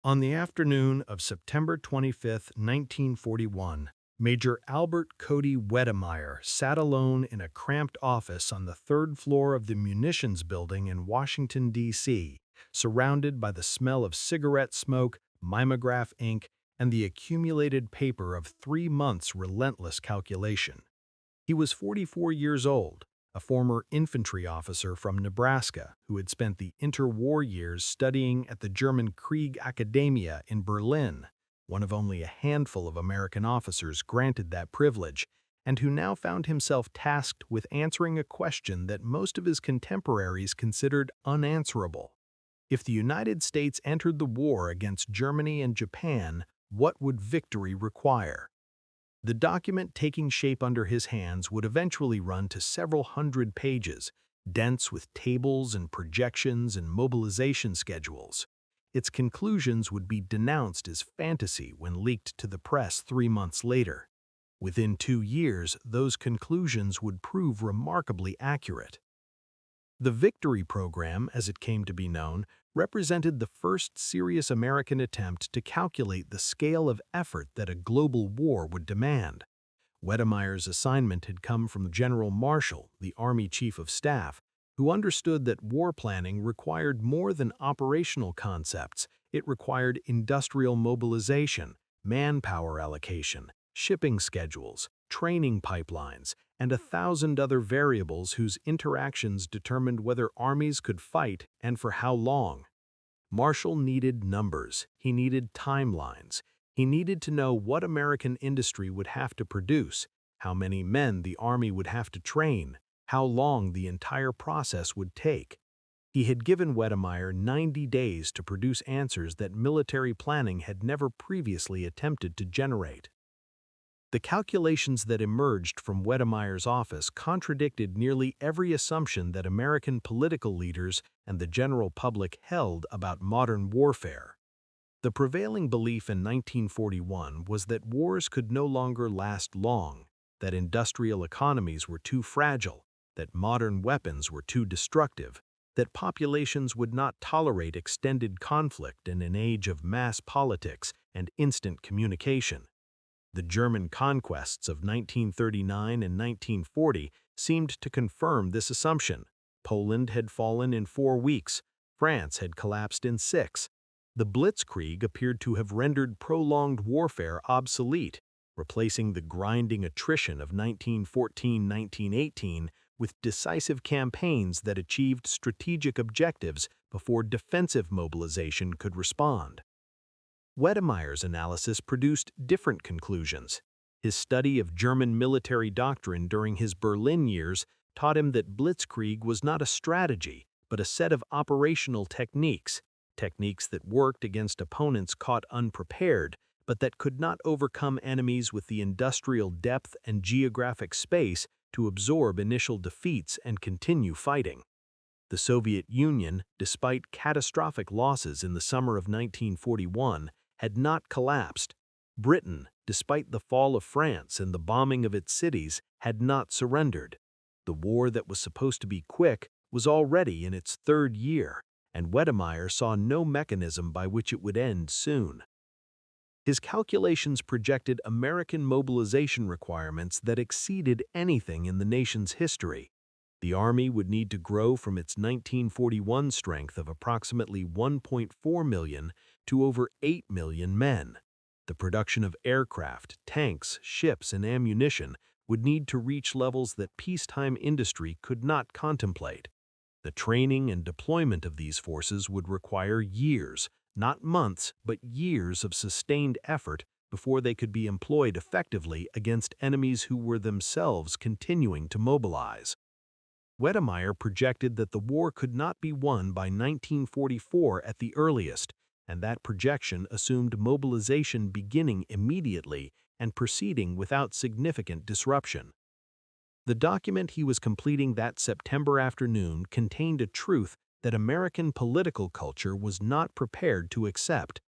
On the afternoon of September 25, 1941, Major Albert Cody Wedemeyer sat alone in a cramped office on the third floor of the munitions building in Washington, D.C., surrounded by the smell of cigarette smoke, mimeograph ink, and the accumulated paper of 3 months' relentless calculation. He was 44 years old, a former infantry officer from Nebraska who had spent the interwar years studying at the German Krieg Academia in Berlin, one of only a handful of American officers granted that privilege, and who now found himself tasked with answering a question that most of his contemporaries considered unanswerable. If the United States entered the war against Germany and Japan, what would victory require? The document taking shape under his hands would eventually run to several hundred pages, dense with tables and projections and mobilization schedules. Its conclusions would be denounced as fantasy when leaked to the press 3 months later. Within 2 years, those conclusions would prove remarkably accurate. The Victory Program, as it came to be known, represented the first serious American attempt to calculate the scale of effort that a global war would demand. Wedemeyer's assignment had come from General Marshall, the Army Chief of Staff, who understood that war planning required more than operational concepts. It required industrial mobilization, manpower allocation, shipping schedules, training pipelines, and 1,000 other variables whose interactions determined whether armies could fight and for how long. Marshall needed numbers, he needed timelines, he needed to know what American industry would have to produce, how many men the Army would have to train, how long the entire process would take. He had given Wedemeyer 90 days to produce answers that military planning had never previously attempted to generate. The calculations that emerged from Wedemeyer's office contradicted nearly every assumption that American political leaders and the general public held about modern warfare. The prevailing belief in 1941 was that wars could no longer last long, that industrial economies were too fragile, that modern weapons were too destructive, that populations would not tolerate extended conflict in an age of mass politics and instant communication. The German conquests of 1939 and 1940 seemed to confirm this assumption. Poland had fallen in 4 weeks. France had collapsed in 6. The Blitzkrieg appeared to have rendered prolonged warfare obsolete, replacing the grinding attrition of 1914-1918 with decisive campaigns that achieved strategic objectives before defensive mobilization could respond. Wedemeyer's analysis produced different conclusions. His study of German military doctrine during his Berlin years taught him that Blitzkrieg was not a strategy, but a set of operational techniques that worked against opponents caught unprepared, but that could not overcome enemies with the industrial depth and geographic space to absorb initial defeats and continue fighting. The Soviet Union, despite catastrophic losses in the summer of 1941, had not collapsed. Britain, despite the fall of France and the bombing of its cities, had not surrendered. The war that was supposed to be quick was already in its 3rd year, and Wedemeyer saw no mechanism by which it would end soon. His calculations projected American mobilization requirements that exceeded anything in the nation's history. The Army would need to grow from its 1941 strength of approximately 1.4 million to over 8 million men. The production of aircraft, tanks, ships, and ammunition would need to reach levels that peacetime industry could not contemplate. The training and deployment of these forces would require years, not months, but years of sustained effort before they could be employed effectively against enemies who were themselves continuing to mobilize. Wedemeyer projected that the war could not be won by 1944 at the earliest, and that projection assumed mobilization beginning immediately and proceeding without significant disruption. The document he was completing that September afternoon contained a truth that American political culture was not prepared to accept.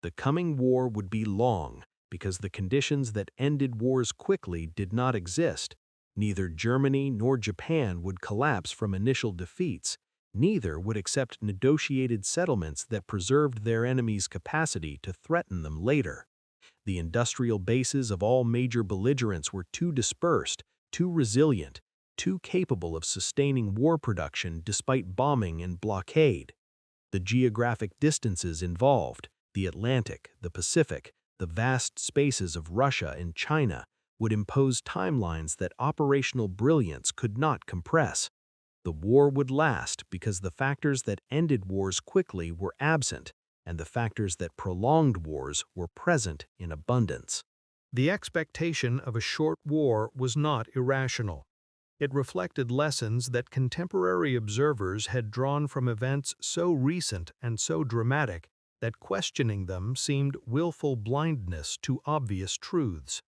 The coming war would be long because the conditions that ended wars quickly did not exist. Neither Germany nor Japan would collapse from initial defeats. Neither would accept negotiated settlements that preserved their enemies' capacity to threaten them later. The industrial bases of all major belligerents were too dispersed, too resilient, too capable of sustaining war production despite bombing and blockade. The geographic distances involved, the Atlantic, the Pacific, the vast spaces of Russia and China, would impose timelines that operational brilliance could not compress. The war would last because the factors that ended wars quickly were absent, and the factors that prolonged wars were present in abundance. The expectation of a short war was not irrational. It reflected lessons that contemporary observers had drawn from events so recent and so dramatic that questioning them seemed willful blindness to obvious truths.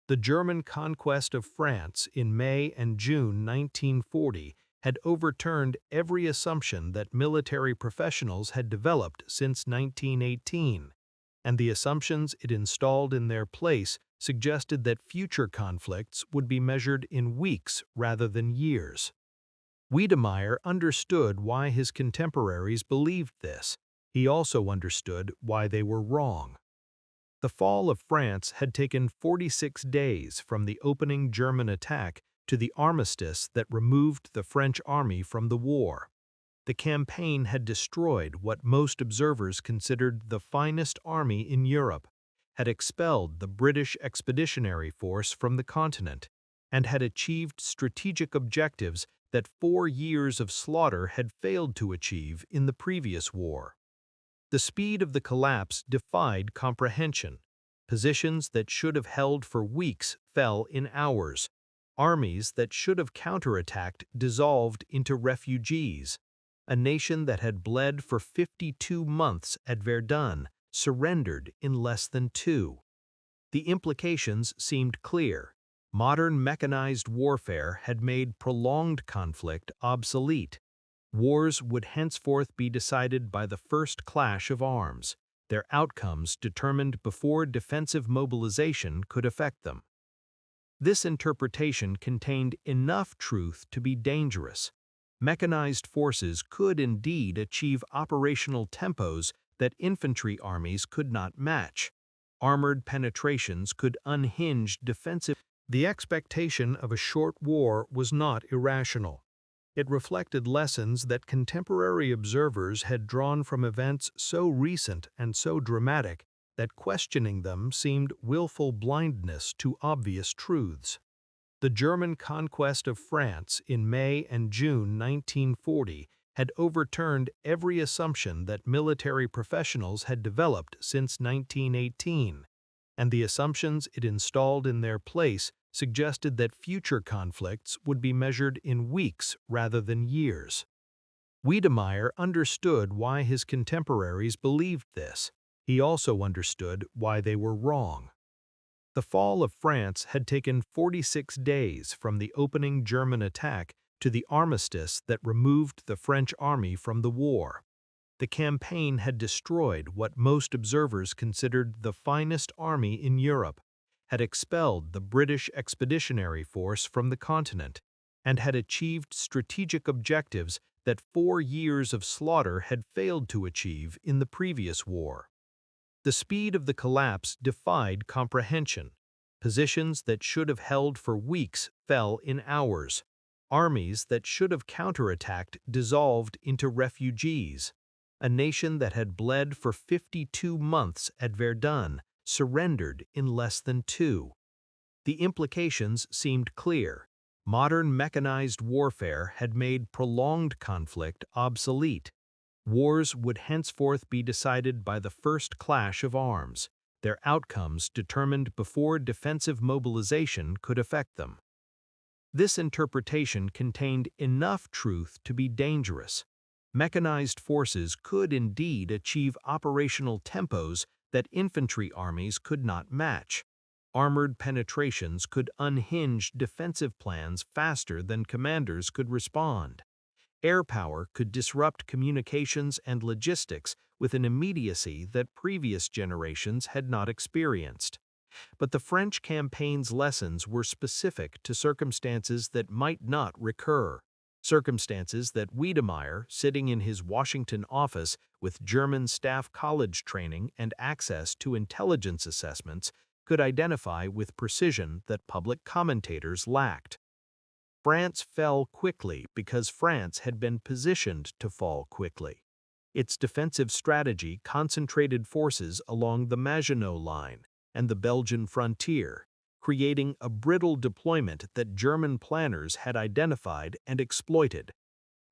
The German conquest of France in May and June 1940 had overturned every assumption that military professionals had developed since 1918, and the assumptions it installed in their place suggested that future conflicts would be measured in weeks rather than years. Wedemeyer understood why his contemporaries believed this. He also understood why they were wrong. The fall of France had taken 46 days from the opening German attack to the armistice that removed the French army from the war. The campaign had destroyed what most observers considered the finest army in Europe, had expelled the British Expeditionary Force from the continent, and had achieved strategic objectives that 4 years of slaughter had failed to achieve in the previous war. The speed of the collapse defied comprehension. Positions that should have held for weeks fell in hours. Armies that should have counterattacked dissolved into refugees. A nation that had bled for 52 months at Verdun surrendered in less than 2. The implications seemed clear. Modern mechanized warfare had made prolonged conflict obsolete. Wars would henceforth be decided by the first clash of arms, their outcomes determined before defensive mobilization could affect them. This interpretation contained enough truth to be dangerous. Mechanized forces could indeed achieve operational tempos that infantry armies could not match. Armored penetrations could unhinge defensive. The expectation of a short war was not irrational. It reflected lessons that contemporary observers had drawn from events so recent and so dramatic that questioning them seemed willful blindness to obvious truths. The German conquest of France in May and June 1940 had overturned every assumption that military professionals had developed since 1918, and the assumptions it installed in their place suggested that future conflicts would be measured in weeks rather than years. Wedemeyer understood why his contemporaries believed this. He also understood why they were wrong. The fall of France had taken 46 days from the opening German attack to the armistice that removed the French army from the war. The campaign had destroyed what most observers considered the finest army in Europe, had expelled the British Expeditionary Force from the continent, and had achieved strategic objectives that 4 years of slaughter had failed to achieve in the previous war. The speed of the collapse defied comprehension. Positions that should have held for weeks fell in hours. Armies that should have counterattacked dissolved into refugees. A nation that had bled for 52 months at Verdun surrendered in less than 2. The implications seemed clear. Modern mechanized warfare had made prolonged conflict obsolete. Wars would henceforth be decided by the first clash of arms, their outcomes determined before defensive mobilization could affect them. This interpretation contained enough truth to be dangerous. Mechanized forces could indeed achieve operational tempos that infantry armies could not match. Armored penetrations could unhinge defensive plans faster than commanders could respond. Air power could disrupt communications and logistics with an immediacy that previous generations had not experienced. But the French campaign's lessons were specific to circumstances that might not recur. circumstances that Wedemeyer, sitting in his Washington office with German staff college training and access to intelligence assessments, could identify with precision that public commentators lacked. France fell quickly because France had been positioned to fall quickly. Its defensive strategy concentrated forces along the Maginot Line and the Belgian frontier, creating a brittle deployment that German planners had identified and exploited.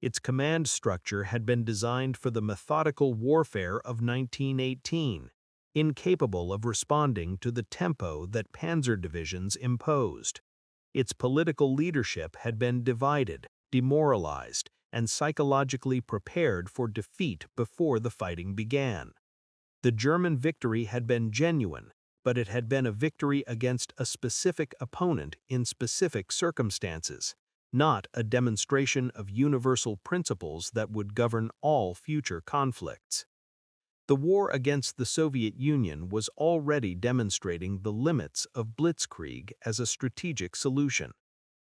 Its command structure had been designed for the methodical warfare of 1918, incapable of responding to the tempo that panzer divisions imposed. Its political leadership had been divided, demoralized, and psychologically prepared for defeat before the fighting began. The German victory had been genuine, but it had been a victory against a specific opponent in specific circumstances, not a demonstration of universal principles that would govern all future conflicts. The war against the Soviet Union was already demonstrating the limits of blitzkrieg as a strategic solution.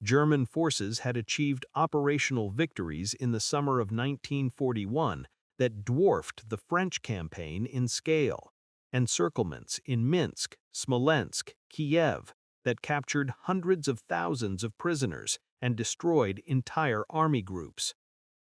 German forces had achieved operational victories in the summer of 1941 that dwarfed the French campaign in scale, encirclements in Minsk, Smolensk, Kiev that captured hundreds of thousands of prisoners and destroyed entire army groups.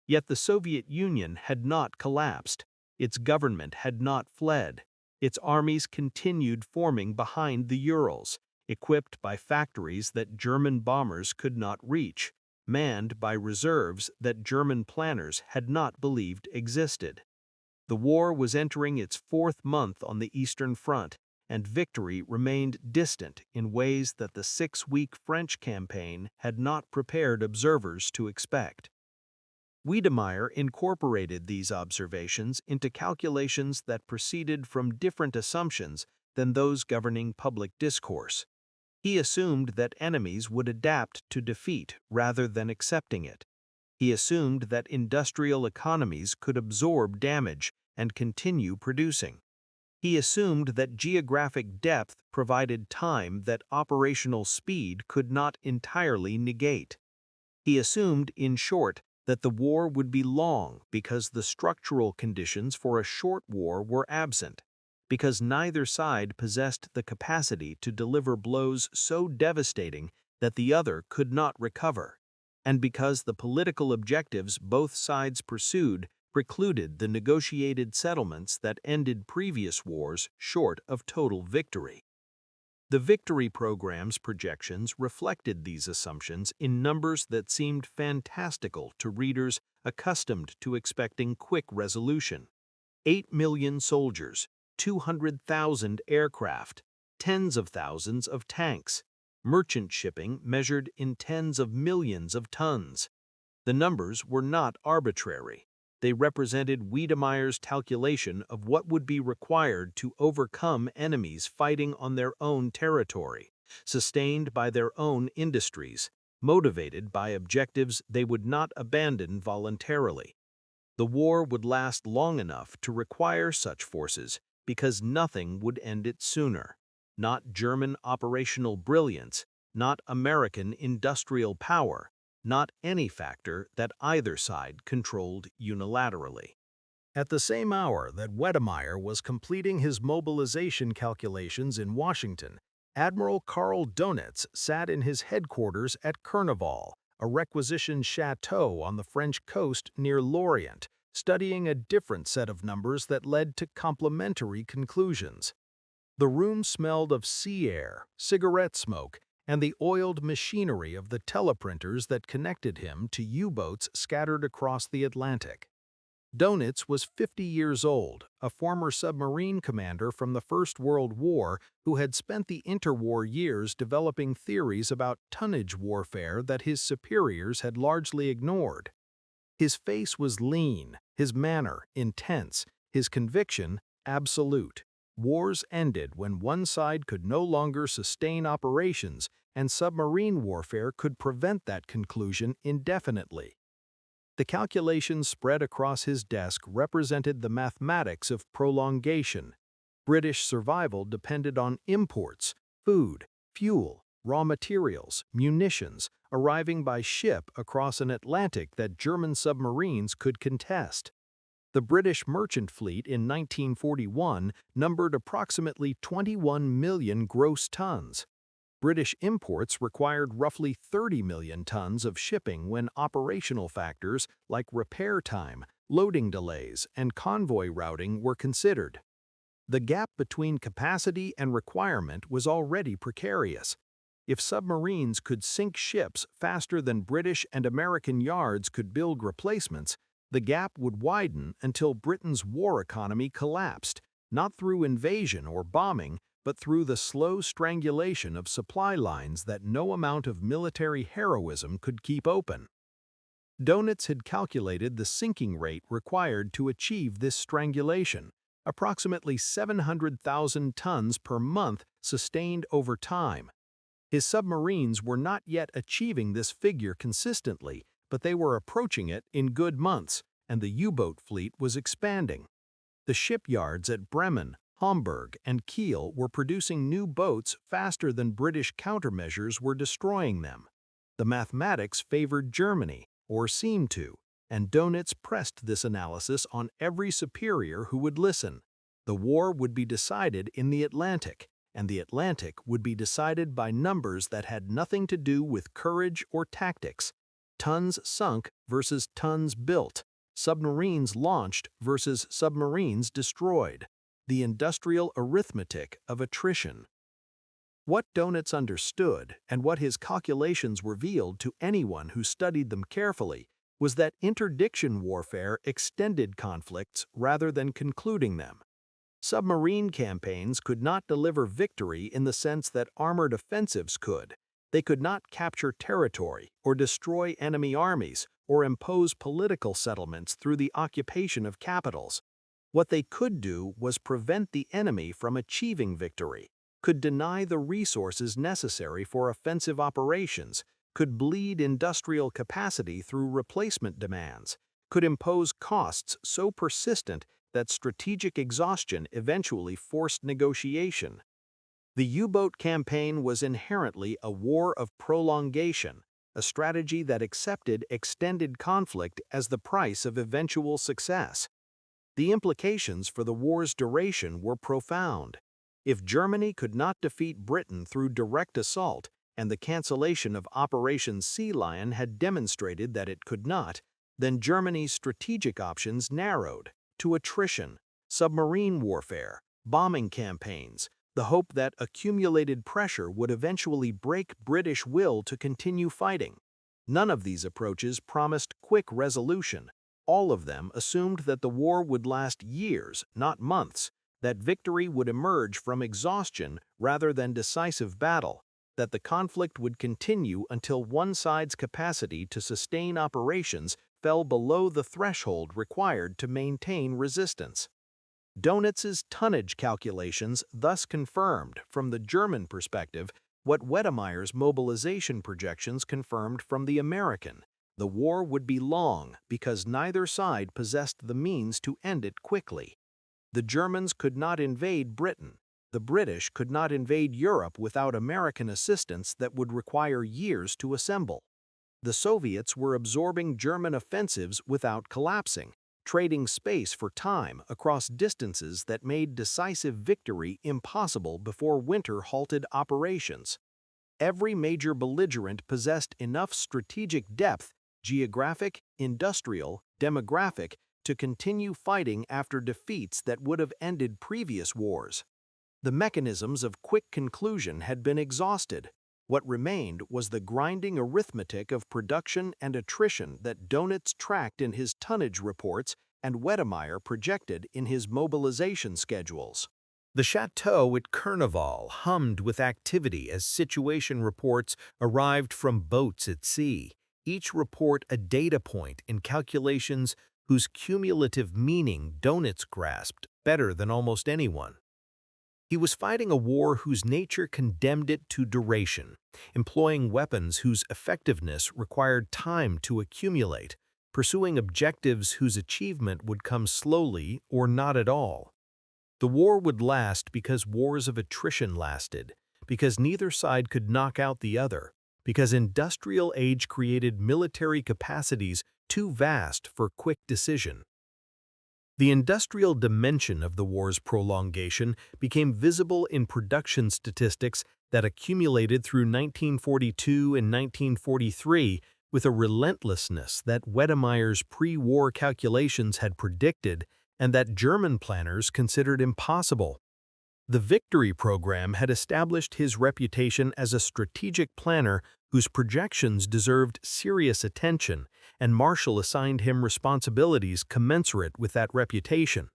Yet the Soviet Union had not collapsed. Its government had not fled. Its armies continued forming behind the Urals, equipped by factories that German bombers could not reach, manned by reserves that German planners had not believed existed. The war was entering its fourth month on the Eastern Front, and victory remained distant in ways that the 6-week French campaign had not prepared observers to expect. Wedemeyer incorporated these observations into calculations that proceeded from different assumptions than those governing public discourse. He assumed that enemies would adapt to defeat rather than accepting it. He assumed that industrial economies could absorb damage and continue producing. He assumed that geographic depth provided time that operational speed could not entirely negate. He assumed, in short, that the war would be long because the structural conditions for a short war were absent, because neither side possessed the capacity to deliver blows so devastating that the other could not recover, and because the political objectives both sides pursued precluded the negotiated settlements that ended previous wars short of total victory. The victory program's projections reflected these assumptions in numbers that seemed fantastical to readers accustomed to expecting quick resolution. 8 million soldiers, 200,000 aircraft, tens of thousands of tanks, merchant shipping measured in tens of millions of tons. The numbers were not arbitrary. They represented Wedemeyer's calculation of what would be required to overcome enemies fighting on their own territory, sustained by their own industries, motivated by objectives they would not abandon voluntarily. The war would last long enough to require such forces because nothing would end it sooner. Not German operational brilliance, not American industrial power, not any factor that either side controlled unilaterally. At the same hour that Wedemeyer was completing his mobilization calculations in Washington, Admiral Karl Dönitz sat in his headquarters at Carnival, a requisitioned chateau on the French coast near Lorient, studying a different set of numbers that led to complementary conclusions. The room smelled of sea air, cigarette smoke, and the oiled machinery of the teleprinters that connected him to U-boats scattered across the Atlantic. Dönitz was 50 years old, a former submarine commander from the First World War who had spent the interwar years developing theories about tonnage warfare that his superiors had largely ignored. His face was lean, his manner intense, his conviction absolute. Wars ended when one side could no longer sustain operations, and submarine warfare could prevent that conclusion indefinitely. The calculations spread across his desk represented the mathematics of prolongation. British survival depended on imports, food, fuel, raw materials, munitions, arriving by ship across an Atlantic that German submarines could contest. The British merchant fleet in 1941 numbered approximately 21 million gross tons. British imports required roughly 30 million tons of shipping when operational factors like repair time, loading delays, and convoy routing were considered. The gap between capacity and requirement was already precarious. If submarines could sink ships faster than British and American yards could build replacements, the gap would widen until Britain's war economy collapsed, not through invasion or bombing, but through the slow strangulation of supply lines that no amount of military heroism could keep open. Dönitz had calculated the sinking rate required to achieve this strangulation, approximately 700,000 tons per month sustained over time. His submarines were not yet achieving this figure consistently, but they were approaching it in good months, and the U-boat fleet was expanding. The shipyards at Bremen, Hamburg, and Kiel were producing new boats faster than British countermeasures were destroying them. The mathematics favored Germany, or seemed to, and Dönitz pressed this analysis on every superior who would listen. The war would be decided in the Atlantic, and the Atlantic would be decided by numbers that had nothing to do with courage or tactics. Tons sunk versus tons built, submarines launched versus submarines destroyed. The industrial arithmetic of attrition. What Dönitz understood, and what his calculations revealed to anyone who studied them carefully, was that interdiction warfare extended conflicts rather than concluding them. Submarine campaigns could not deliver victory in the sense that armored offensives could. They could not capture territory or destroy enemy armies or impose political settlements through the occupation of capitals. What they could do was prevent the enemy from achieving victory, could deny the resources necessary for offensive operations, could bleed industrial capacity through replacement demands, could impose costs so persistent that strategic exhaustion eventually forced negotiation. The U-boat campaign was inherently a war of prolongation, a strategy that accepted extended conflict as the price of eventual success. The implications for the war's duration were profound. If Germany could not defeat Britain through direct assault, and the cancellation of Operation Sea Lion had demonstrated that it could not, then Germany's strategic options narrowed to attrition, submarine warfare, bombing campaigns, the hope that accumulated pressure would eventually break British will to continue fighting. None of these approaches promised quick resolution. All of them assumed that the war would last years, not months, that victory would emerge from exhaustion rather than decisive battle, that the conflict would continue until one side's capacity to sustain operations fell below the threshold required to maintain resistance. Dönitz's tonnage calculations thus confirmed, from the German perspective, what Wedemeyer's mobilization projections confirmed from the American. The war would be long because neither side possessed the means to end it quickly. The Germans could not invade Britain. The British could not invade Europe without American assistance that would require years to assemble. The Soviets were absorbing German offensives without collapsing, trading space for time across distances that made decisive victory impossible before winter halted operations. Every major belligerent possessed enough strategic depth, geographic, industrial, demographic, to continue fighting after defeats that would have ended previous wars. The mechanisms of quick conclusion had been exhausted. What remained was the grinding arithmetic of production and attrition that Dönitz tracked in his tonnage reports and Wedemeyer projected in his mobilization schedules. The chateau at Carnival hummed with activity as situation reports arrived from boats at sea, each report a data point in calculations whose cumulative meaning Dönitz grasped better than almost anyone. He was fighting a war whose nature condemned it to duration, employing weapons whose effectiveness required time to accumulate, pursuing objectives whose achievement would come slowly or not at all. The war would last because wars of attrition lasted, because neither side could knock out the other, because industrial age created military capacities too vast for quick decision. The industrial dimension of the war's prolongation became visible in production statistics that accumulated through 1942 and 1943 with a relentlessness that Wedemeyer's pre-war calculations had predicted and that German planners considered impossible. The Victory program had established his reputation as a strategic planner whose projections deserved serious attention, and Marshall assigned him responsibilities commensurate with that reputation.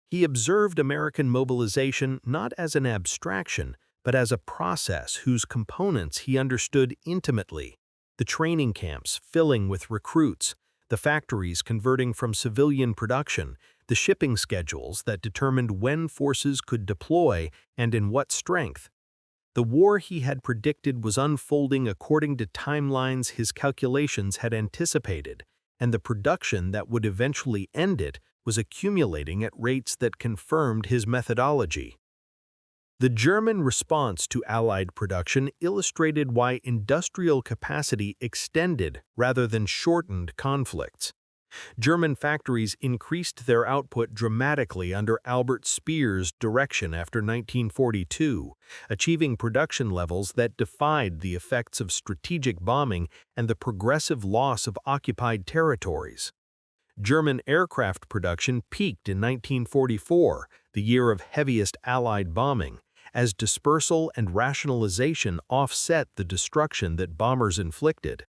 He observed American mobilization not as an abstraction, but as a process whose components he understood intimately: the training camps filling with recruits, the factories converting from civilian production, the shipping schedules that determined when forces could deploy and in what strength. The war he had predicted was unfolding according to timelines his calculations had anticipated, and the production that would eventually end it was accumulating at rates that confirmed his methodology. The German response to Allied production illustrated why industrial capacity extended rather than shortened conflicts. German factories increased their output dramatically under Albert Speer's direction after 1942, achieving production levels that defied the effects of strategic bombing and the progressive loss of occupied territories. German aircraft production peaked in 1944, the year of heaviest Allied bombing, as dispersal and rationalization offset the destruction that bombers inflicted.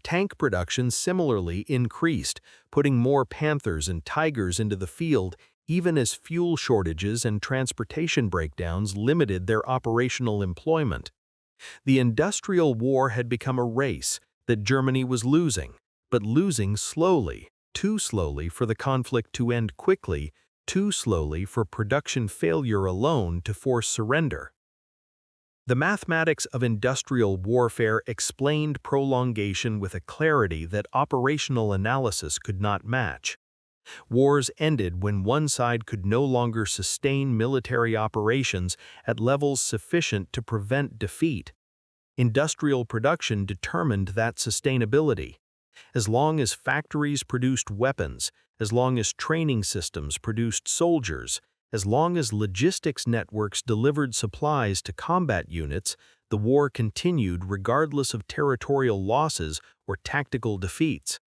Tank production similarly increased, putting more Panthers and Tigers into the field even as fuel shortages and transportation breakdowns limited their operational employment. The industrial war had become a race that Germany was losing, but losing slowly, too slowly for the conflict to end quickly, too slowly for production failure alone to force surrender. The mathematics of industrial warfare explained prolongation with a clarity that operational analysis could not match. Wars ended when one side could no longer sustain military operations at levels sufficient to prevent defeat. Industrial production determined that sustainability. As long as factories produced weapons, as long as training systems produced soldiers, as long as logistics networks delivered supplies to combat units, the war continued regardless of territorial losses or tactical defeats.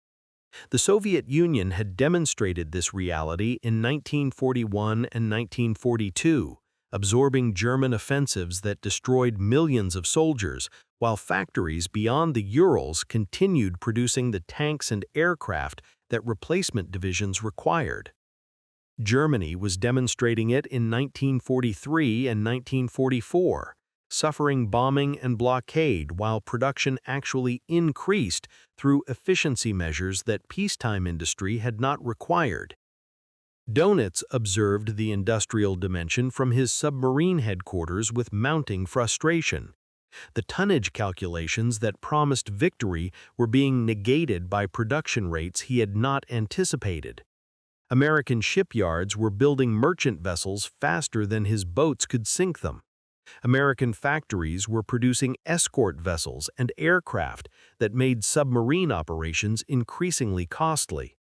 The Soviet Union had demonstrated this reality in 1941 and 1942, absorbing German offensives that destroyed millions of soldiers, while factories beyond the Urals continued producing the tanks and aircraft that replacement divisions required. Germany was demonstrating it in 1943 and 1944, suffering bombing and blockade while production actually increased through efficiency measures that peacetime industry had not required. Dönitz observed the industrial dimension from his submarine headquarters with mounting frustration. The tonnage calculations that promised victory were being negated by production rates he had not anticipated. American shipyards were building merchant vessels faster than his boats could sink them. American factories were producing escort vessels and aircraft that made submarine operations increasingly costly.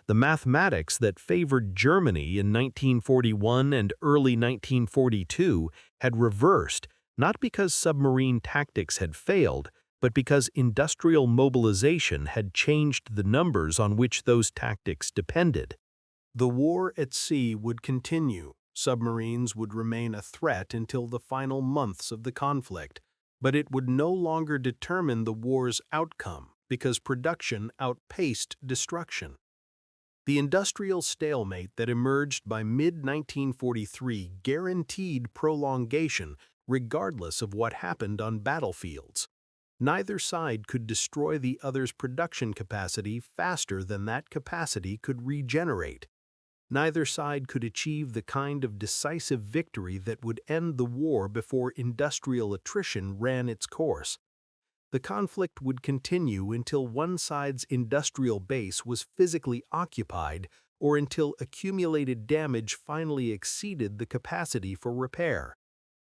The mathematics that favored Germany in 1941 and early 1942 had reversed, not because submarine tactics had failed, but because industrial mobilization had changed the numbers on which those tactics depended. The war at sea would continue. Submarines would remain a threat until the final months of the conflict, but it would no longer determine the war's outcome because production outpaced destruction. The industrial stalemate that emerged by mid-1943 guaranteed prolongation regardless of what happened on battlefields. Neither side could destroy the other's production capacity faster than that capacity could regenerate. Neither side could achieve the kind of decisive victory that would end the war before industrial attrition ran its course. The conflict would continue until one side's industrial base was physically occupied or until accumulated damage finally exceeded the capacity for repair.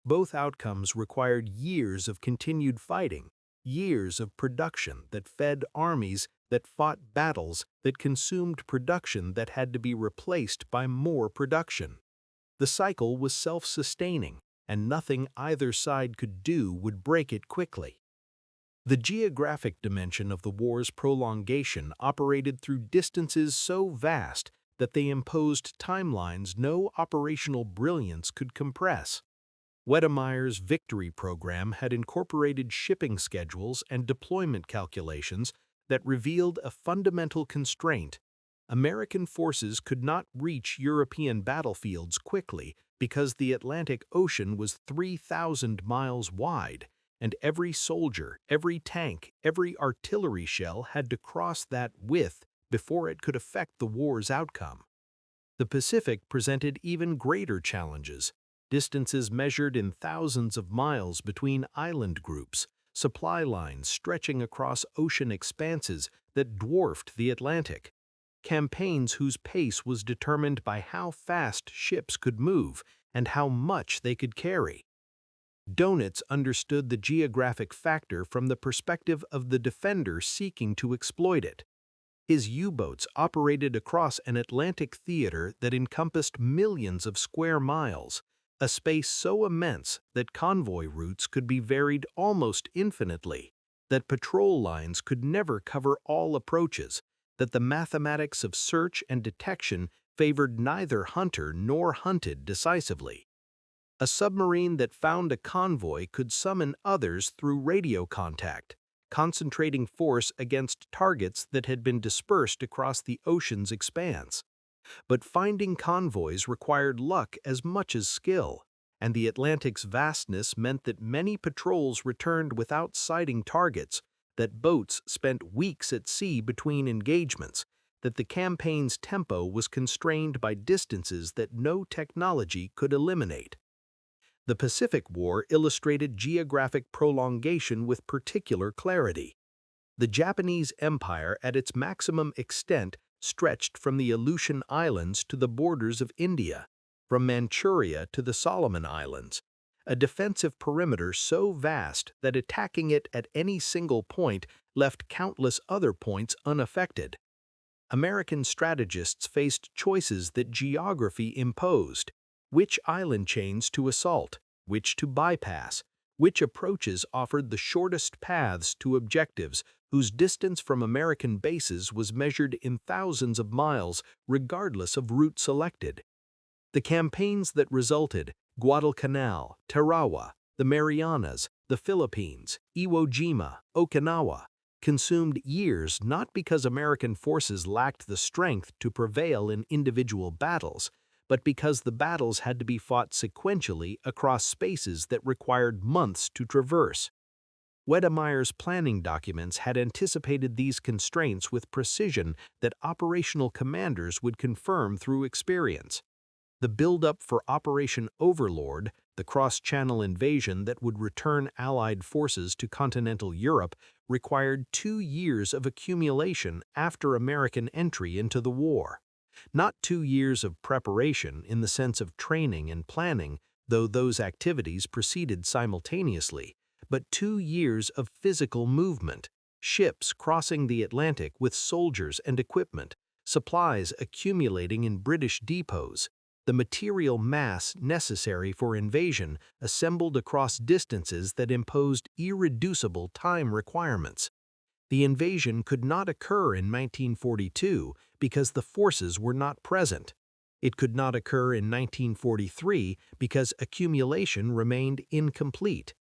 Both outcomes required years of continued fighting, years of production that fed armies, that fought battles, that consumed production that had to be replaced by more production. The cycle was self-sustaining, and nothing either side could do would break it quickly. The geographic dimension of the war's prolongation operated through distances so vast that they imposed timelines no operational brilliance could compress. Wedemeyer's victory program had incorporated shipping schedules and deployment calculations that revealed a fundamental constraint. American forces could not reach European battlefields quickly because the Atlantic Ocean was 3,000 miles wide, and every soldier, every tank, every artillery shell had to cross that width before it could affect the war's outcome. The Pacific presented even greater challenges. Distances measured in thousands of miles between island groups, supply lines stretching across ocean expanses that dwarfed the Atlantic, campaigns whose pace was determined by how fast ships could move and how much they could carry. Dönitz understood the geographic factor from the perspective of the defender seeking to exploit it. His U-boats operated across an Atlantic theater that encompassed millions of square miles, a space so immense that convoy routes could be varied almost infinitely, that patrol lines could never cover all approaches, that the mathematics of search and detection favored neither hunter nor hunted decisively. A submarine that found a convoy could summon others through radio contact, concentrating force against targets that had been dispersed across the ocean's expanse. But finding convoys required luck as much as skill, and the Atlantic's vastness meant that many patrols returned without sighting targets, that boats spent weeks at sea between engagements, that the campaign's tempo was constrained by distances that no technology could eliminate. The Pacific War illustrated geographic prolongation with particular clarity. The Japanese Empire at its maximum extent stretched from the Aleutian Islands to the borders of India, from Manchuria to the Solomon Islands, a defensive perimeter so vast that attacking it at any single point left countless other points unaffected. American strategists faced choices that geography imposed: which island chains to assault, which to bypass, which approaches offered the shortest paths to objectives whose distance from American bases was measured in thousands of miles regardless of route selected. The campaigns that resulted, Guadalcanal, Tarawa, the Marianas, the Philippines, Iwo Jima, Okinawa, consumed years not because American forces lacked the strength to prevail in individual battles, but because the battles had to be fought sequentially across spaces that required months to traverse. Wedemeyer's planning documents had anticipated these constraints with precision that operational commanders would confirm through experience. The buildup for Operation Overlord, the cross-channel invasion that would return Allied forces to continental Europe, required 2 years of accumulation after American entry into the war. Not 2 years of preparation in the sense of training and planning, though those activities proceeded simultaneously, but 2 years of physical movement, ships crossing the Atlantic with soldiers and equipment, supplies accumulating in British depots, the material mass necessary for invasion assembled across distances that imposed irreducible time requirements. The invasion could not occur in 1942 because the forces were not present. It could not occur in 1943 because accumulation remained incomplete.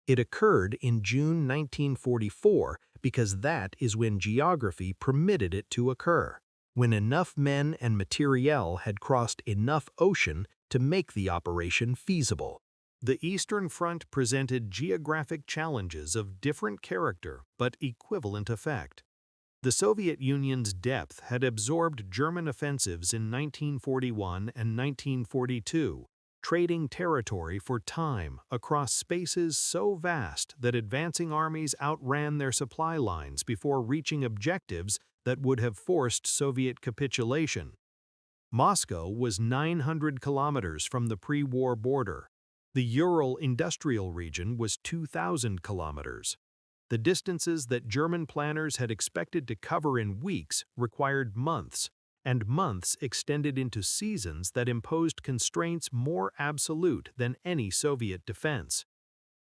It occurred in June 1944 because that is when geography permitted it to occur, when enough men and materiel had crossed enough ocean to make the operation feasible. The Eastern Front presented geographic challenges of different character but equivalent effect. The Soviet Union's depth had absorbed German offensives in 1941 and 1942, trading territory for time across spaces so vast that advancing armies outran their supply lines before reaching objectives that would have forced Soviet capitulation. Moscow was 900 kilometers from the pre-war border. The Ural industrial region was 2,000 kilometers. The distances that German planners had expected to cover in weeks required months, and months extended into seasons that imposed constraints more absolute than any Soviet defense.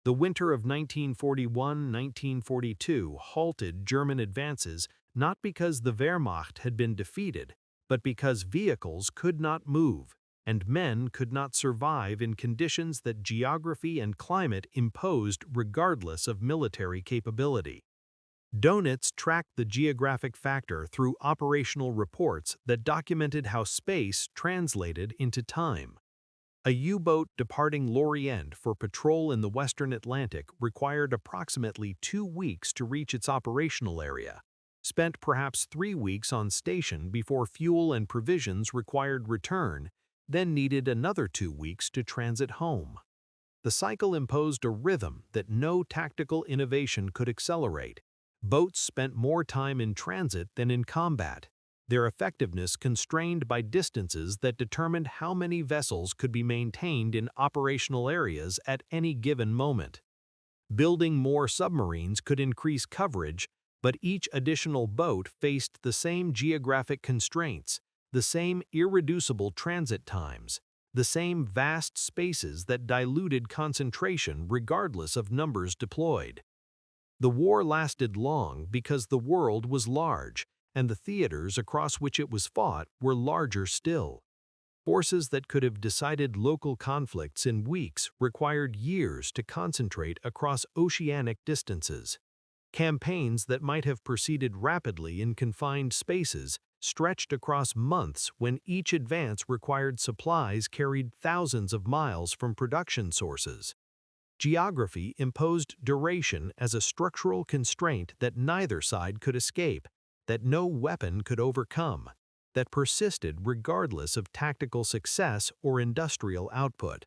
The winter of 1941–1942 halted German advances not because the Wehrmacht had been defeated, but because vehicles could not move, and men could not survive in conditions that geography and climate imposed regardless of military capability. Dönitz tracked the geographic factor through operational reports that documented how space translated into time. A U-boat departing Lorient for patrol in the western Atlantic required approximately 2 weeks to reach its operational area, spent perhaps 3 weeks on station before fuel and provisions required return, then needed another 2 weeks to transit home. The cycle imposed a rhythm that no tactical innovation could accelerate. Boats spent more time in transit than in combat, their effectiveness constrained by distances that determined how many vessels could be maintained in operational areas at any given moment. Building more submarines could increase coverage, but each additional boat faced the same geographic constraints, the same irreducible transit times, the same vast spaces that diluted concentration regardless of numbers deployed. The war lasted long because the world was large, and the theaters across which it was fought were larger still. Forces that could have decided local conflicts in weeks required years to concentrate across oceanic distances. Campaigns that might have proceeded rapidly in confined spaces stretched across months when each advance required supplies carried thousands of miles from production sources. Geography imposed duration as a structural constraint that neither side could escape, that no weapon could overcome, that persisted regardless of tactical success or industrial output.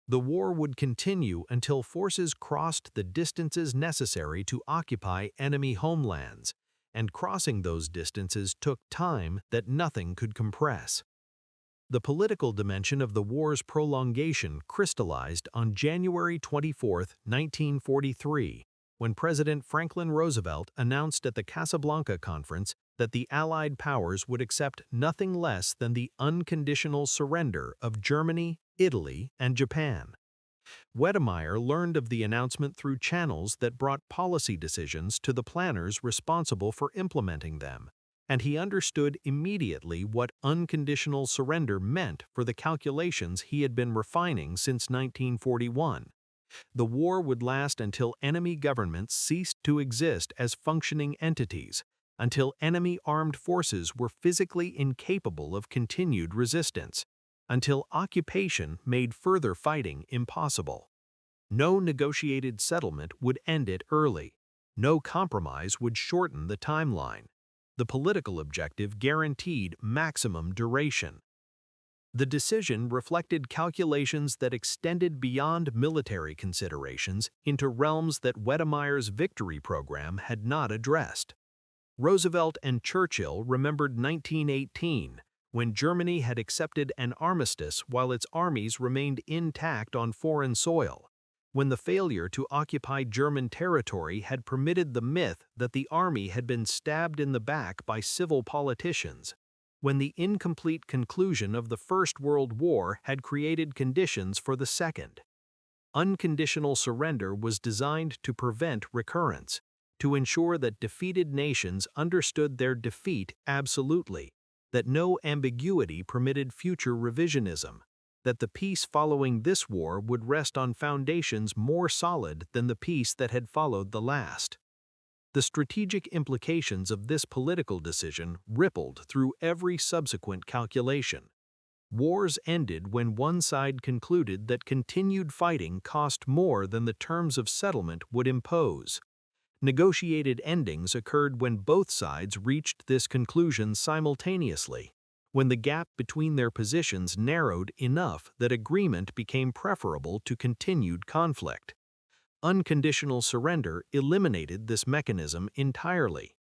The war would continue until forces crossed the distances necessary to occupy enemy homelands, and crossing those distances took time that nothing could compress. The political dimension of the war's prolongation crystallized on January 24, 1943, when President Franklin Roosevelt announced at the Casablanca Conference that the Allied powers would accept nothing less than the unconditional surrender of Germany, Italy, and Japan. Wedemeyer learned of the announcement through channels that brought policy decisions to the planners responsible for implementing them, and he understood immediately what unconditional surrender meant for the calculations he had been refining since 1941. The war would last until enemy governments ceased to exist as functioning entities, until enemy armed forces were physically incapable of continued resistance, until occupation made further fighting impossible. No negotiated settlement would end it early. No compromise would shorten the timeline. The political objective guaranteed maximum duration. The decision reflected calculations that extended beyond military considerations into realms that Wedemeyer's victory program had not addressed. Roosevelt and Churchill remembered 1918, when Germany had accepted an armistice while its armies remained intact on foreign soil, when the failure to occupy German territory had permitted the myth that the army had been stabbed in the back by civil politicians, when the incomplete conclusion of the First World War had created conditions for the Second. Unconditional surrender was designed to prevent recurrence, to ensure that defeated nations understood their defeat absolutely, that no ambiguity permitted future revisionism, that the peace following this war would rest on foundations more solid than the peace that had followed the last. The strategic implications of this political decision rippled through every subsequent calculation. Wars ended when one side concluded that continued fighting cost more than the terms of settlement would impose. Negotiated endings occurred when both sides reached this conclusion simultaneously, when the gap between their positions narrowed enough that agreement became preferable to continued conflict. Unconditional surrender eliminated this mechanism entirely.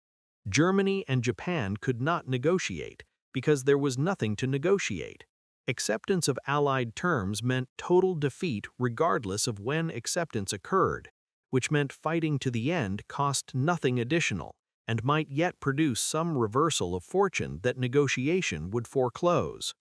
Germany and Japan could not negotiate because there was nothing to negotiate. Acceptance of Allied terms meant total defeat regardless of when acceptance occurred, which meant fighting to the end cost nothing additional and might yet produce some reversal of fortune that negotiation would foreclose.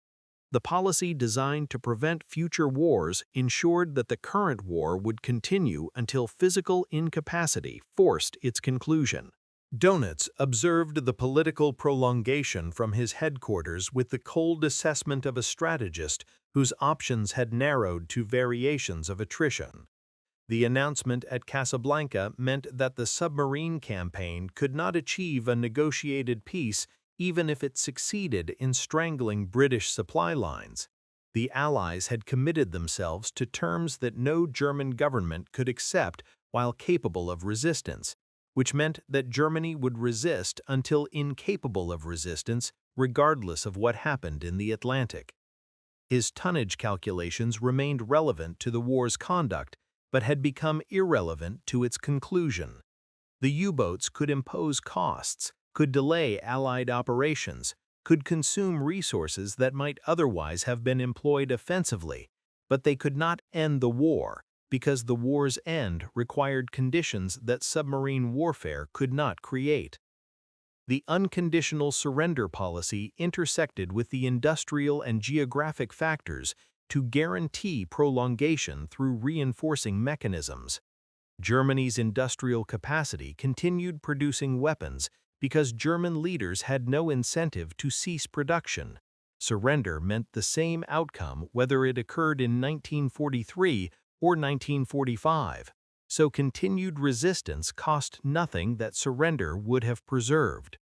The policy designed to prevent future wars ensured that the current war would continue until physical incapacity forced its conclusion. Dönitz observed the political prolongation from his headquarters with the cold assessment of a strategist whose options had narrowed to variations of attrition. The announcement at Casablanca meant that the submarine campaign could not achieve a negotiated peace even if it succeeded in strangling British supply lines. The Allies had committed themselves to terms that no German government could accept while capable of resistance, which meant that Germany would resist until incapable of resistance, regardless of what happened in the Atlantic. His tonnage calculations remained relevant to the war's conduct, but had become irrelevant to its conclusion. The U-boats could impose costs, could delay Allied operations, could consume resources that might otherwise have been employed offensively, but they could not end the war, because the war's end required conditions that submarine warfare could not create. The unconditional surrender policy intersected with the industrial and geographic factors to guarantee prolongation through reinforcing mechanisms. Germany's industrial capacity continued producing weapons because German leaders had no incentive to cease production. Surrender meant the same outcome whether it occurred in 1943 or 1945, so continued resistance cost nothing that surrender would have preserved.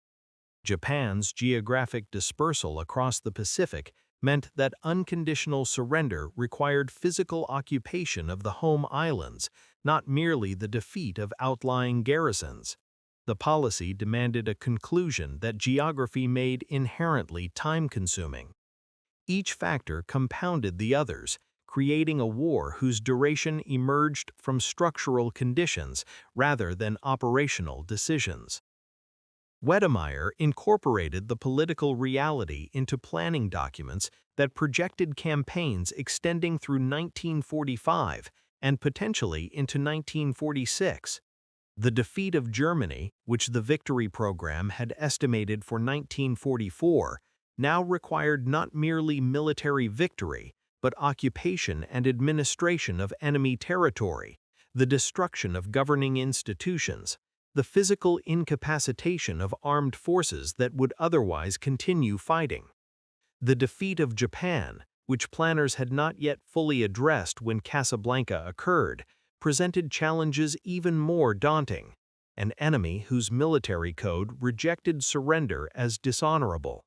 Japan's geographic dispersal across the Pacific meant that unconditional surrender required physical occupation of the home islands, not merely the defeat of outlying garrisons. The policy demanded a conclusion that geography made inherently time-consuming. Each factor compounded the others, creating a war whose duration emerged from structural conditions rather than operational decisions. Wedemeyer incorporated the political reality into planning documents that projected campaigns extending through 1945 and potentially into 1946. The defeat of Germany, which the victory program had estimated for 1944, now required not merely military victory, but occupation and administration of enemy territory, the destruction of governing institutions, the physical incapacitation of armed forces that would otherwise continue fighting. The defeat of Japan, which planners had not yet fully addressed when Casablanca occurred, presented challenges even more daunting, an enemy whose military code rejected surrender as dishonorable,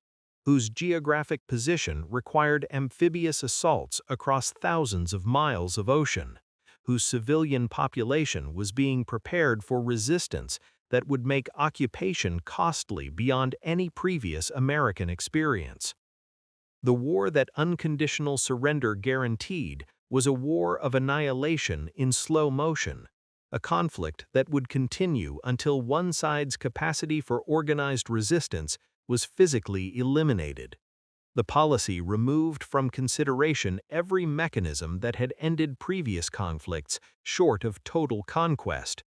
whose geographic position required amphibious assaults across thousands of miles of ocean, whose civilian population was being prepared for resistance that would make occupation costly beyond any previous American experience. The war that unconditional surrender guaranteed was a war of annihilation in slow motion, a conflict that would continue until one side's capacity for organized resistance was physically eliminated. The policy removed from consideration every mechanism that had ended previous conflicts short of total conquest: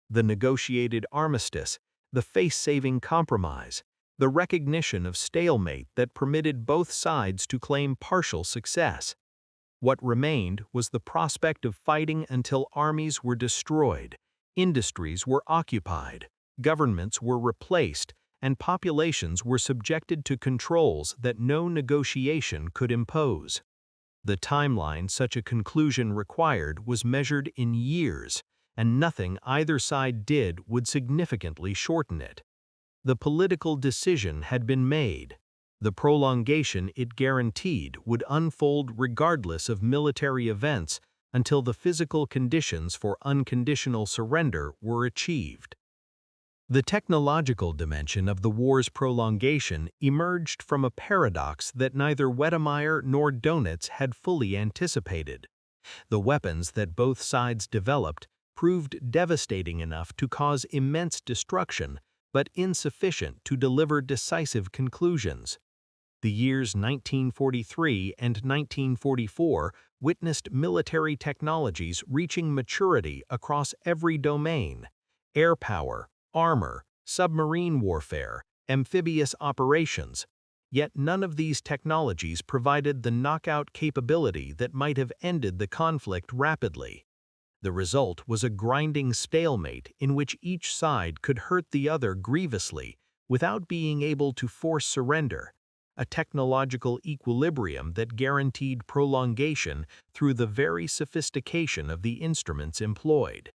the negotiated armistice, the face-saving compromise, the recognition of stalemate that permitted both sides to claim partial success. What remained was the prospect of fighting until armies were destroyed, industries were occupied, governments were replaced, and populations were subjected to controls that no negotiation could impose. The timeline such a conclusion required was measured in years, and nothing either side did would significantly shorten it. The political decision had been made. The prolongation it guaranteed would unfold regardless of military events until the physical conditions for unconditional surrender were achieved. The technological dimension of the war's prolongation emerged from a paradox that neither Wedemeyer nor Dönitz had fully anticipated. The weapons that both sides developed proved devastating enough to cause immense destruction, but insufficient to deliver decisive conclusions. The years 1943 and 1944 witnessed military technologies reaching maturity across every domain: air power, armor, submarine warfare, amphibious operations. Yet none of these technologies provided the knockout capability that might have ended the conflict rapidly. The result was a grinding stalemate in which each side could hurt the other grievously without being able to force surrender, a technological equilibrium that guaranteed prolongation through the very sophistication of the instruments employed.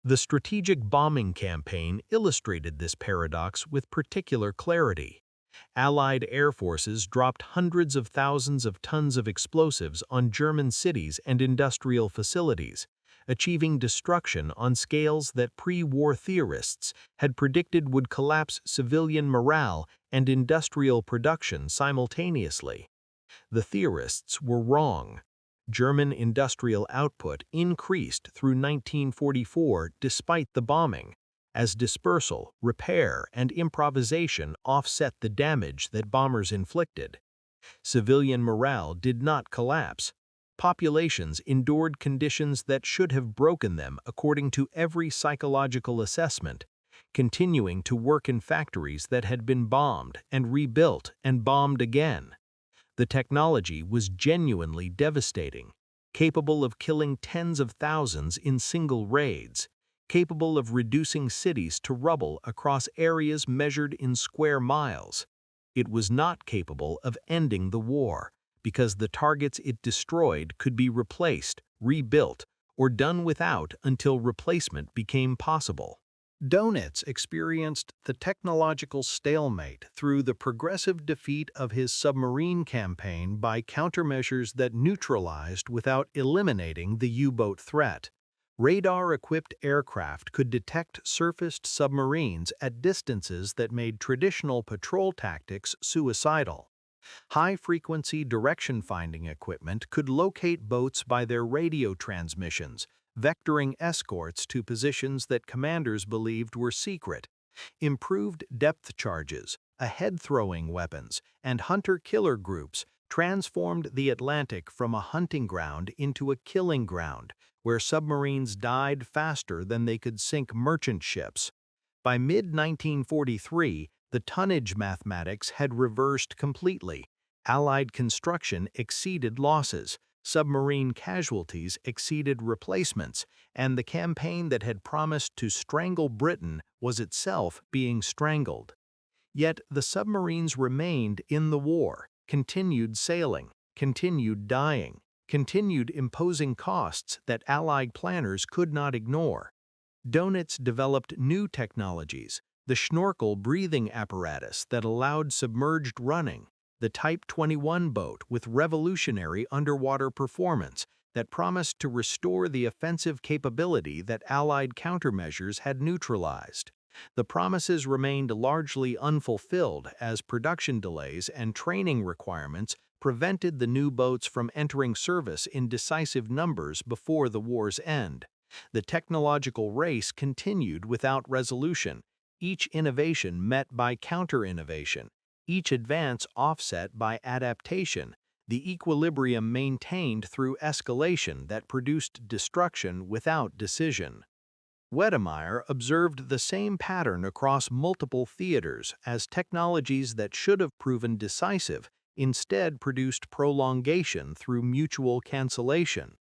The strategic bombing campaign illustrated this paradox with particular clarity. Allied air forces dropped hundreds of thousands of tons of explosives on German cities and industrial facilities, achieving destruction on scales that pre-war theorists had predicted would collapse civilian morale and industrial production simultaneously. The theorists were wrong. German industrial output increased through 1944 despite the bombing, as dispersal, repair, and improvisation offset the damage that bombers inflicted. Civilian morale did not collapse. Populations endured conditions that should have broken them according to every psychological assessment, continuing to work in factories that had been bombed and rebuilt and bombed again. The technology was genuinely devastating, capable of killing tens of thousands in single raids, capable of reducing cities to rubble across areas measured in square miles. It was not capable of ending the war, because the targets it destroyed could be replaced, rebuilt, or done without until replacement became possible. Dönitz experienced the technological stalemate through the progressive defeat of his submarine campaign by countermeasures that neutralized without eliminating the U-boat threat. Radar-equipped aircraft could detect surfaced submarines at distances that made traditional patrol tactics suicidal. High-frequency direction-finding equipment could locate boats by their radio transmissions, vectoring escorts to positions that commanders believed were secret. Improved depth charges, ahead-throwing weapons, and hunter-killer groups transformed the Atlantic from a hunting ground into a killing ground, where submarines died faster than they could sink merchant ships. By mid-1943, the tonnage mathematics had reversed completely. Allied construction exceeded losses, submarine casualties exceeded replacements, and the campaign that had promised to strangle Britain was itself being strangled. Yet the submarines remained in the war, continued sailing, continued dying, continued imposing costs that Allied planners could not ignore. Dönitz developed new technologies, the Schnorkel breathing apparatus that allowed submerged running, the Type 21 boat with revolutionary underwater performance that promised to restore the offensive capability that Allied countermeasures had neutralized. The promises remained largely unfulfilled as production delays and training requirements prevented the new boats from entering service in decisive numbers before the war's end. The technological race continued without resolution, each innovation met by counter-innovation, each advance offset by adaptation, the equilibrium maintained through escalation that produced destruction without decision. Wedemeyer observed the same pattern across multiple theaters as technologies that should have proven decisive instead produced prolongation through mutual cancellation.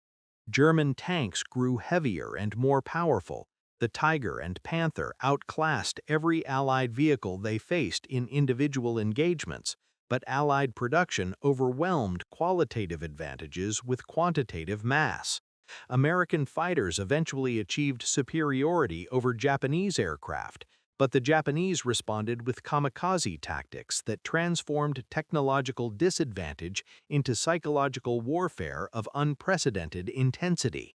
German tanks grew heavier and more powerful. The Tiger and Panther outclassed every Allied vehicle they faced in individual engagements, but Allied production overwhelmed qualitative advantages with quantitative mass. American fighters eventually achieved superiority over Japanese aircraft, but the Japanese responded with kamikaze tactics that transformed technological disadvantage into psychological warfare of unprecedented intensity.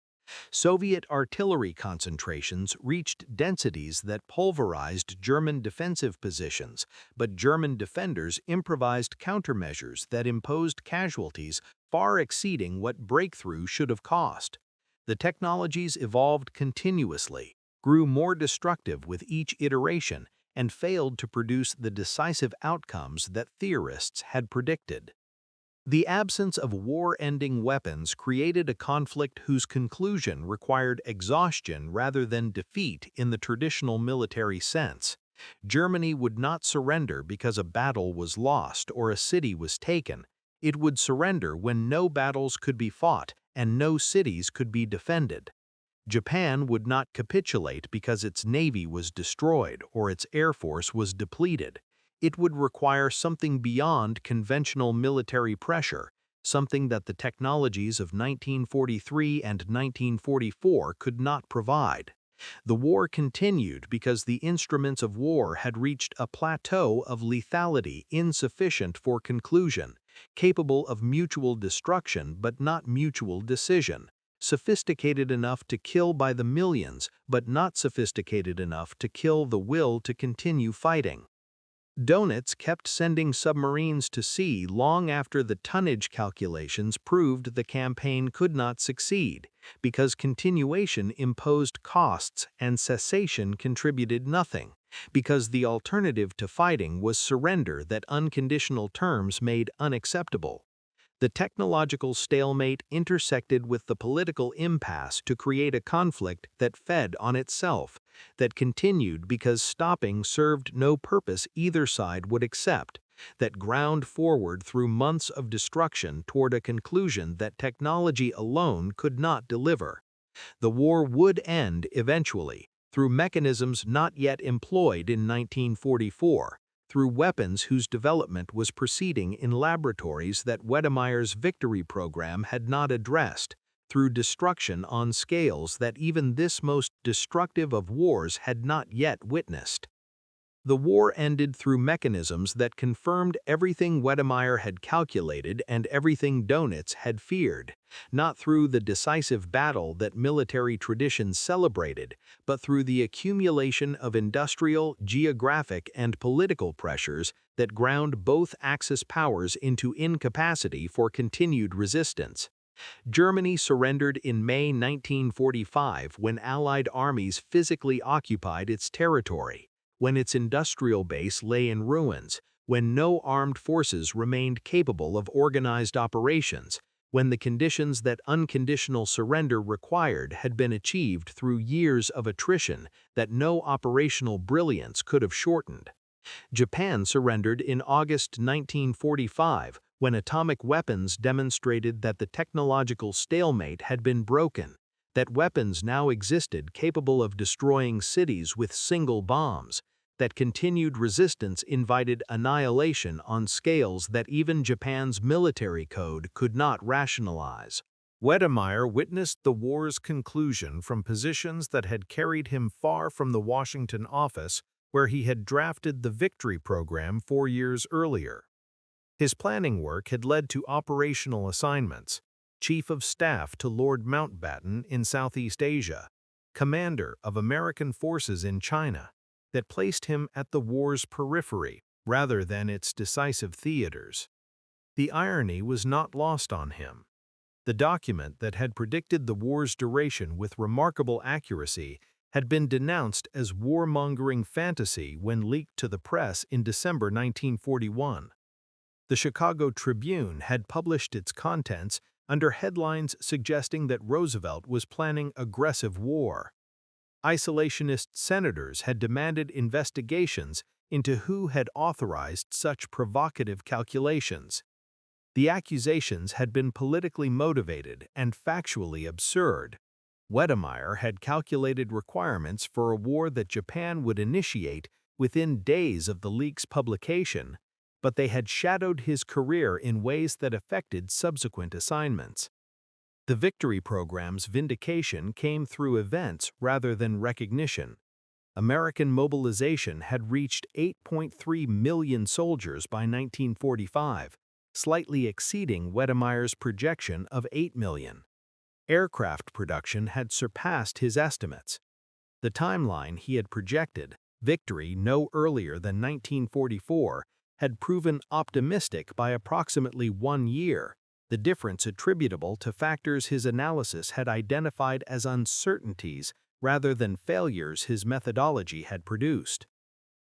Soviet artillery concentrations reached densities that pulverized German defensive positions, but German defenders improvised countermeasures that imposed casualties far exceeding what breakthrough should have cost. The technologies evolved continuously, grew more destructive with each iteration, and failed to produce the decisive outcomes that theorists had predicted. The absence of war-ending weapons created a conflict whose conclusion required exhaustion rather than defeat in the traditional military sense. Germany would not surrender because a battle was lost or a city was taken. It would surrender when no battles could be fought and no cities could be defended. Japan would not capitulate because its navy was destroyed or its air force was depleted. It would require something beyond conventional military pressure, something that the technologies of 1943 and 1944 could not provide. The war continued because the instruments of war had reached a plateau of lethality insufficient for conclusion, capable of mutual destruction but not mutual decision, sophisticated enough to kill by the millions but not sophisticated enough to kill the will to continue fighting. Dönitz kept sending submarines to sea long after the tonnage calculations proved the campaign could not succeed, because continuation imposed costs and cessation contributed nothing, because the alternative to fighting was surrender that unconditional terms made unacceptable. The technological stalemate intersected with the political impasse to create a conflict that fed on itself, that continued because stopping served no purpose either side would accept, that ground forward through months of destruction toward a conclusion that technology alone could not deliver. The war would end eventually, through mechanisms not yet employed in 1944. Through weapons whose development was proceeding in laboratories that Wedemeyer's victory program had not addressed, through destruction on scales that even this most destructive of wars had not yet witnessed. The war ended through mechanisms that confirmed everything Wedemeyer had calculated and everything Dönitz had feared, not through the decisive battle that military traditions celebrated, but through the accumulation of industrial, geographic, and political pressures that ground both Axis powers into incapacity for continued resistance. Germany surrendered in May 1945 when Allied armies physically occupied its territory, when its industrial base lay in ruins, when no armed forces remained capable of organized operations, when the conditions that unconditional surrender required had been achieved through years of attrition that no operational brilliance could have shortened. Japan surrendered in August 1945 when atomic weapons demonstrated that the technological stalemate had been broken, that weapons now existed capable of destroying cities with single bombs, that continued resistance invited annihilation on scales that even Japan's military code could not rationalize. Wedemeyer witnessed the war's conclusion from positions that had carried him far from the Washington office where he had drafted the victory program 4 years earlier. His planning work had led to operational assignments: Chief of Staff to Lord Mountbatten in Southeast Asia, Commander of American forces in China, that placed him at the war's periphery rather than its decisive theaters. The irony was not lost on him. The document that had predicted the war's duration with remarkable accuracy had been denounced as warmongering fantasy when leaked to the press in December 1941. The Chicago Tribune had published its contents under headlines suggesting that Roosevelt was planning aggressive war. Isolationist senators had demanded investigations into who had authorized such provocative calculations. The accusations had been politically motivated and factually absurd. Wedemeyer had calculated requirements for a war that Japan would initiate within days of the leak's publication, but they had shadowed his career in ways that affected subsequent assignments. The victory program's vindication came through events rather than recognition. American mobilization had reached 8.3 million soldiers by 1945, slightly exceeding Wedemeyer's projection of 8 million. Aircraft production had surpassed his estimates. The timeline he had projected, victory no earlier than 1944, had proven optimistic by approximately 1 year, the difference attributable to factors his analysis had identified as uncertainties rather than failures his methodology had produced.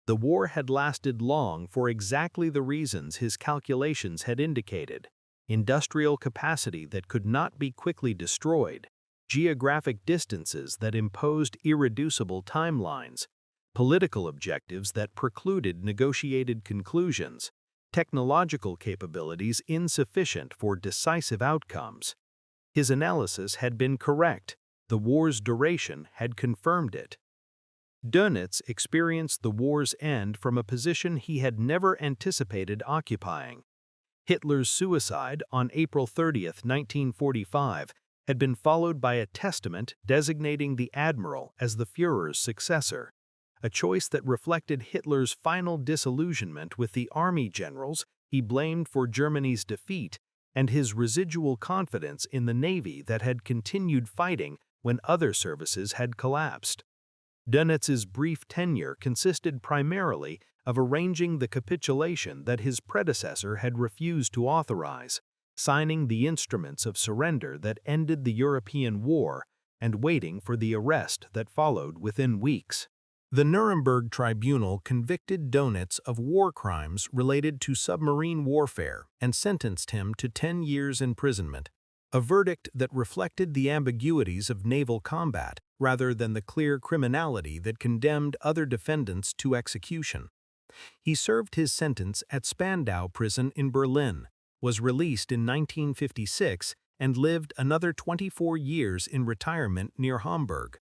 The war had lasted long for exactly the reasons his calculations had indicated: industrial capacity that could not be quickly destroyed, geographic distances that imposed irreducible timelines, political objectives that precluded negotiated conclusions, technological capabilities insufficient for decisive outcomes. His analysis had been correct. The war's duration had confirmed it. Dönitz experienced the war's end from a position he had never anticipated occupying. Hitler's suicide on April 30, 1945, had been followed by a testament designating the Admiral as the Führer's successor, a choice that reflected Hitler's final disillusionment with the army generals he blamed for Germany's defeat and his residual confidence in the Navy that had continued fighting when other services had collapsed. Dönitz's brief tenure consisted primarily of arranging the capitulation that his predecessor had refused to authorize, signing the instruments of surrender that ended the European war, and waiting for the arrest that followed within weeks. The Nuremberg Tribunal convicted Dönitz of war crimes related to submarine warfare and sentenced him to 10 years imprisonment, a verdict that reflected the ambiguities of naval combat rather than the clear criminality that condemned other defendants to execution. He served his sentence at Spandau Prison in Berlin, was released in 1956, and lived another 24 years in retirement near Hamburg.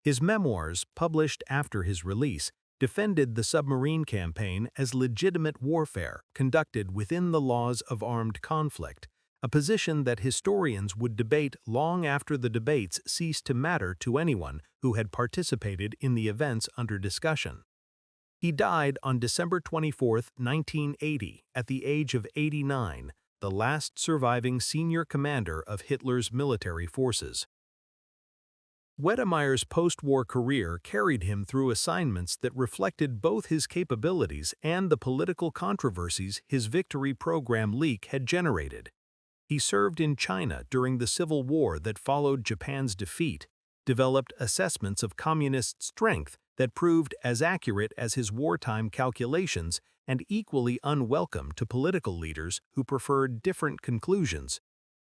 His memoirs, published after his release, defended the submarine campaign as legitimate warfare conducted within the laws of armed conflict, a position that historians would debate long after the debates ceased to matter to anyone who had participated in the events under discussion. He died on December 24, 1980, at the age of 89, the last surviving senior commander of Hitler's military forces. Wedemeyer's post-war career carried him through assignments that reflected both his capabilities and the political controversies his victory program leak had generated. He served in China during the civil war that followed Japan's defeat, developed assessments of communist strength that proved as accurate as his wartime calculations and equally unwelcome to political leaders who preferred different conclusions.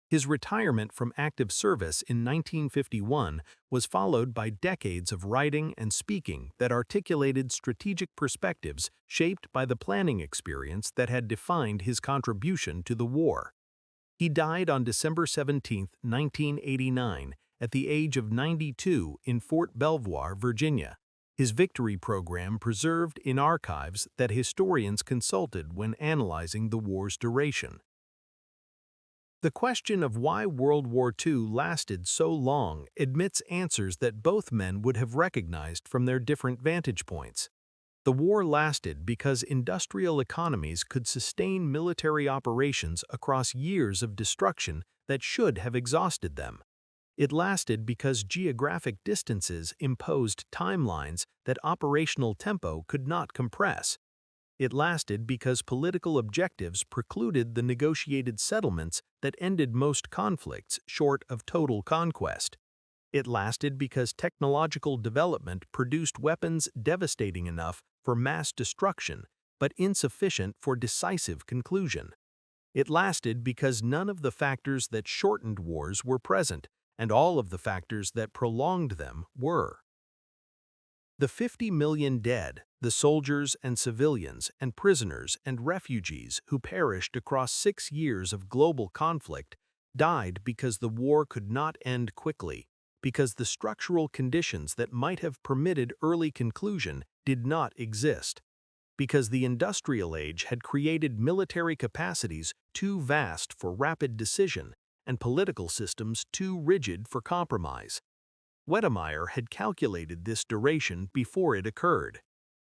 His retirement from active service in 1951 was followed by decades of writing and speaking that articulated strategic perspectives shaped by the planning experience that had defined his contribution to the war. He died on December 17, 1989, at the age of 92 in Fort Belvoir, Virginia, his victory program preserved in archives that historians consulted when analyzing the war's duration. The question of why World War II lasted so long admits answers that both men would have recognized from their different vantage points. The war lasted because industrial economies could sustain military operations across years of destruction that should have exhausted them. It lasted because geographic distances imposed timelines that operational tempo could not compress. It lasted because political objectives precluded the negotiated settlements that ended most conflicts short of total conquest. It lasted because technological development produced weapons devastating enough for mass destruction, but insufficient for decisive conclusion. It lasted because none of the factors that shortened wars were present, and all of the factors that prolonged them were. The 50 million dead, the soldiers and civilians and prisoners and refugees who perished across 6 years of global conflict, died because the war could not end quickly, because the structural conditions that might have permitted early conclusion did not exist, because the industrial age had created military capacities too vast for rapid decision and political systems too rigid for compromise. Wedemeyer had calculated this duration before it occurred.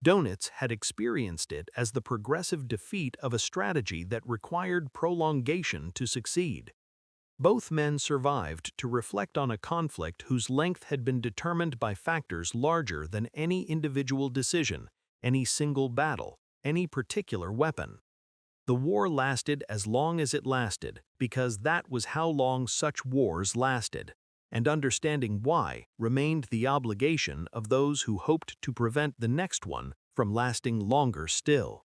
Dönitz had experienced it as the progressive defeat of a strategy that required prolongation to succeed. Both men survived to reflect on a conflict whose length had been determined by factors larger than any individual decision, any single battle, any particular weapon. The war lasted as long as it lasted because that was how long such wars lasted, and understanding why remained the obligation of those who hoped to prevent the next one from lasting longer still.